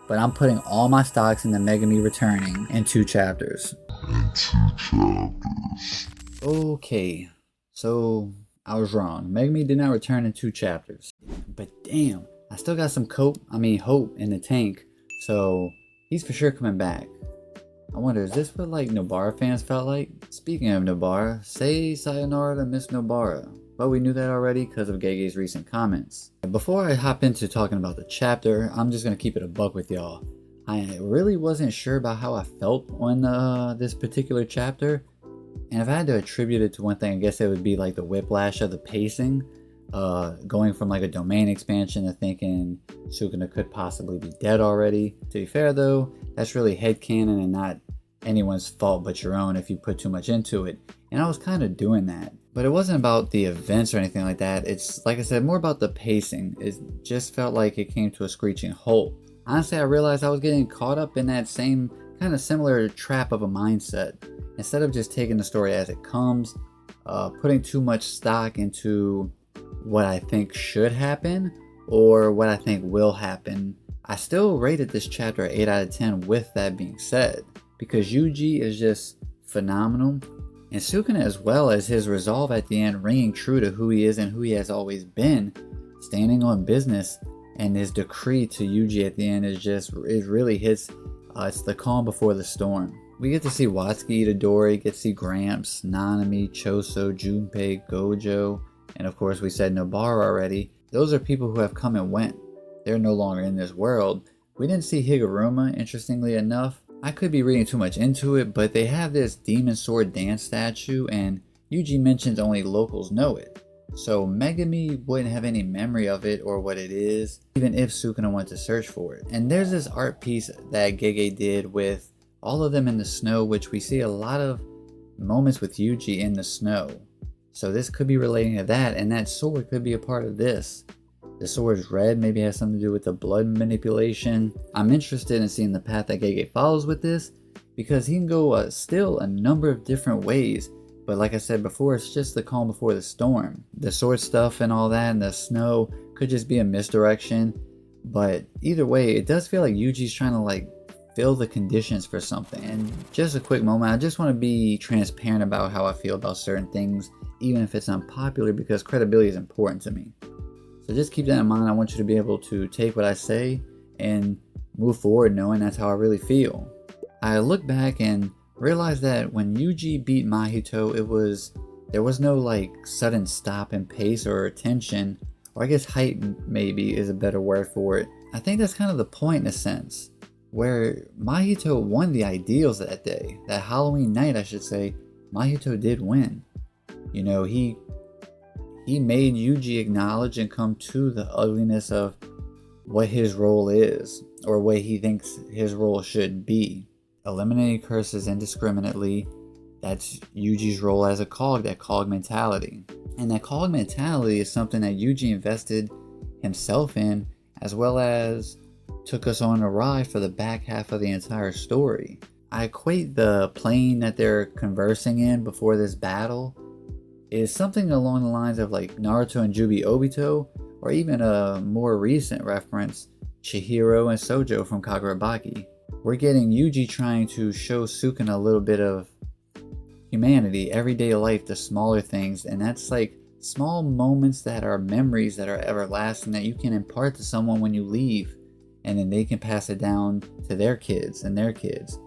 but I'm putting all my stocks in the Megami returning in 2 chapters. Okay, so I was wrong. Megami did not return in 2 chapters. But damn, I still got some hope in the tank. So he's for sure coming back. I wonder, is this what like Nobara fans felt like? Speaking of Nobara, say sayonara to Miss Nobara. But we knew that already because of Gege's recent comments. Before I hop into talking about the chapter, I'm just going to keep it a buck with y'all. I really wasn't sure about how I felt on this particular chapter. And if I had to attribute it to one thing, I guess it would be like the whiplash of the pacing. Going from like a domain expansion to thinking Sukuna could possibly be dead already. To be fair though, that's really headcanon and not anyone's fault but your own if you put too much into it. And I was kind of doing that. But it wasn't about the events or anything like that. It's, like I said, more about the pacing. It just felt like it came to a screeching halt. Honestly, I realized I was getting caught up in that same kind of similar trap of a mindset. Instead of just taking the story as it comes, putting too much stock into what I think should happen or what I think will happen. I still rated this chapter 8 out of 10 with that being said, because Yuji is just phenomenal, and Sukuna as well, as his resolve at the end ringing true to who he is and who he has always been, standing on business, and his decree to Yuji at the end it really hits, it's the calm before the storm. We get to see Watsuki Itadori, get to see Gramps, Nanami, Choso, Junpei, Gojo, and of course we said Nobara already. Those are people who have come and went. They're no longer in this world. We didn't see Higuruma, interestingly enough. I could be reading too much into it, but they have this demon sword dance statue, and Yuji mentions only locals know it. So Megami wouldn't have any memory of it or what it is, even if Sukuna went to search for it. And there's this art piece that Gege did with all of them in the snow, which we see a lot of moments with Yuji in the snow. So this could be relating to that, and that sword could be a part of this. The sword's red, maybe has something to do with the blood manipulation. I'm interested in seeing the path that Gege follows with this, because he can go still a number of different ways. But like I said before, it's just the calm before the storm. The sword stuff and all that and the snow could just be a misdirection. But either way, it does feel like Yuji's trying to like fill the conditions for something. And just a quick moment, I just want to be transparent about how I feel about certain things, even if it's unpopular, because credibility is important to me. So just keep that in mind. I want you to be able to take what I say and move forward knowing that's how I really feel. I look back and realize that when Yuji beat Mahito, there was no like sudden stop in pace or tension, or I guess height maybe is a better word for it. I think that's kind of the point in a sense, where Mahito won the ideals that day. That Halloween night, I should say, Mahito did win. You know, he made Yuji acknowledge and come to the ugliness of what his role is, or what he thinks his role should be. Eliminating curses indiscriminately, that's Yuji's role as a cog, that cog mentality. And that cog mentality is something that Yuji invested himself in, as well as took us on a ride for the back half of the entire story. I equate the plane that they're conversing in before this battle is something along the lines of like Naruto and Jubi Obito, or even a more recent reference, Chihiro and Sojo from Kagurabaki. We're getting Yuji trying to show Sukuna a little bit of humanity, everyday life, the smaller things, and that's like small moments that are memories that are everlasting that you can impart to someone when you leave, and then they can pass it down to their kids and their kids.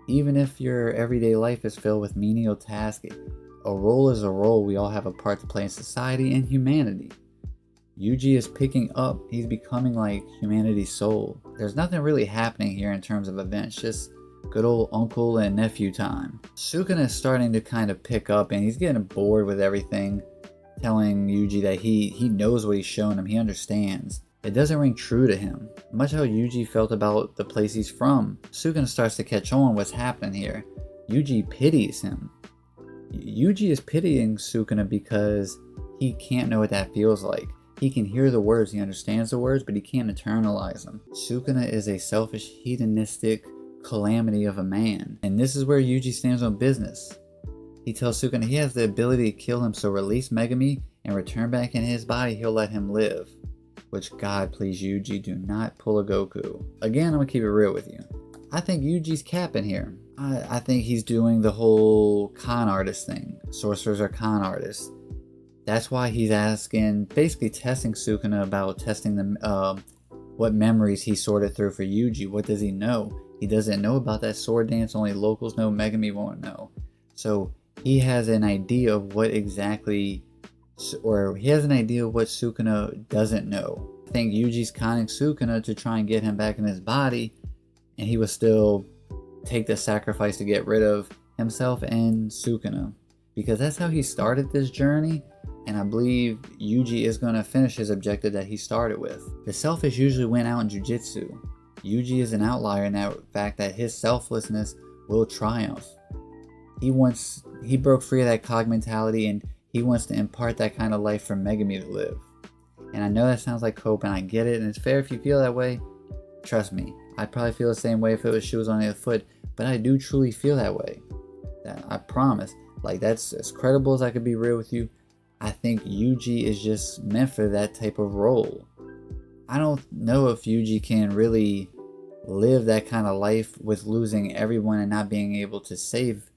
Even if your everyday life is filled with menial tasks, a role is a role. We all have a part to play in society and humanity. Yuji is picking up. He's becoming like humanity's soul. There's nothing really happening here in terms of events, just good old uncle and nephew time. Sukuna is starting to kind of pick up, and he's getting bored with everything, telling Yuji that he knows what he's showing him. He understands. It doesn't ring true to him. Much how Yuji felt about the place he's from. Sukuna starts to catch on what's happening here. Yuji pities him. Yuji is pitying Sukuna because he can't know what that feels like. He can hear the words, he understands the words, but he can't internalize them. Sukuna is a selfish, hedonistic calamity of a man. And this is where Yuji stands on business. He tells Sukuna he has the ability to kill him, so release Megami and return back in his body, he'll let him live. which God please Yuji, do not pull a Goku. Again, I'm gonna keep it real with you. I think Yuji's capping here. I think he's doing the whole con artist thing. Sorcerers are con artists. That's why he's asking, basically testing Sukuna about testing the what memories he sorted through for Yuji. What does he know? He doesn't know about that sword dance. Only locals know. Megami won't know. So he has an idea of what exactly, or he has an idea of what Sukuna doesn't know. I think Yuji's conning Sukuna to try and get him back in his body, and he will still take the sacrifice to get rid of himself and Sukuna, because that's how he started this journey. And I believe Yuji is going to finish his objective that he started with. The selfish usually win out in Jujutsu. Yuji is an outlier in that fact that his selflessness will triumph. He broke free of that cog mentality, and he wants to impart that kind of life for Megami to live. And I know that sounds like hope, and I get it, and it's fair if you feel that way. Trust me, I'd probably feel the same way if it was shoes on the other foot, but I do truly feel that way. I promise. Like, that's as credible as I could be real with you. I think Yuji is just meant for that type of role. I don't know if Yuji can really live that kind of life with losing everyone and not being able to save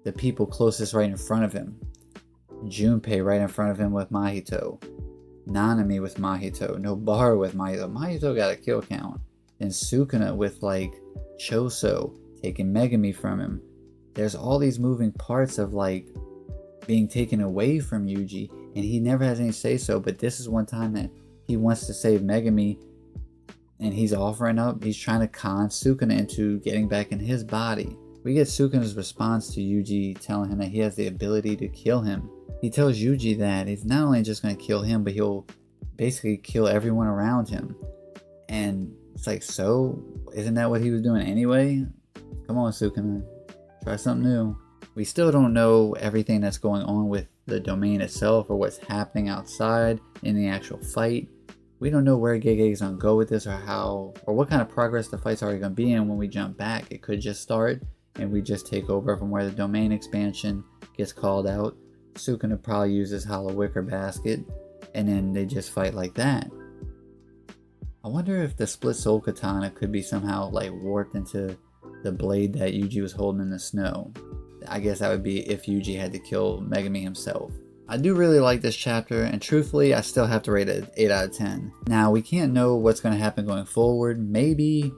the people closest right in front of him. Junpei right in front of him with Mahito. Nanami with Mahito. Nobara with Mahito. Mahito got a kill count. And Sukuna with like Choso taking Megami from him. There's all these moving parts of like being taken away from Yuji, and he never has any say so, but this is one time that he wants to save Megami, and he's offering up, he's trying to con Sukuna into getting back in his body. We get Sukuna's response to Yuji telling him that he has the ability to kill him. He tells Yuji that he's not only just going to kill him, but he'll basically kill everyone around him. And it's like, so isn't that what he was doing anyway? Come on, Sukuna, try something new. We still don't know everything that's going on with the domain itself, or what's happening outside in the actual fight. We don't know where JJK is going to go with this, or how, or what kind of progress the fight's already going to be in when we jump back. It could just start and we just take over from where the domain expansion gets called out. Sukuna probably uses Hollow Wicker Basket, and then they just fight like that. I wonder if the split soul katana could be somehow like warped into the blade that Yuji was holding in the snow. I guess that would be if Yuji had to kill Megami himself. I do really like this chapter, and truthfully, I still have to rate it 8 out of 10. Now, we can't know what's going to happen going forward. Maybe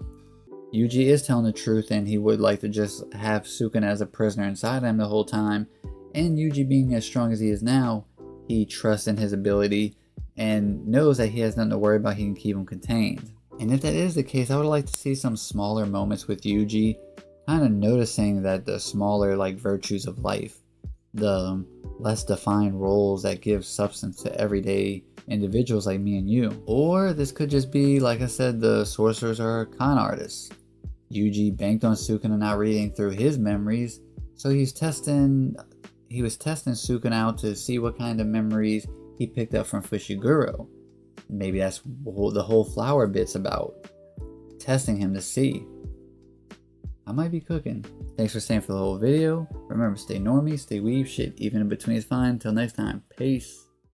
Yuji is telling the truth, and he would like to just have Sukuna as a prisoner inside him the whole time. And Yuji, being as strong as he is now, he trusts in his ability and knows that he has nothing to worry about. He can keep him contained. And if that is the case, I would like to see some smaller moments with Yuji, kind of noticing that the smaller like virtues of life, the less defined roles that give substance to everyday individuals like me and you. Or this could just be, like I said, the sorcerers are con artists. Yuji banked on Sukuna not reading through his memories, so he was testing Sukuna out to see what kind of memories he picked up from Fushiguro. Maybe that's the whole flower bit's about. Testing him to see. I might be cooking. Thanks for staying for the whole video. Remember, stay normie, stay weave, shit even in between is fine. Until next time, peace.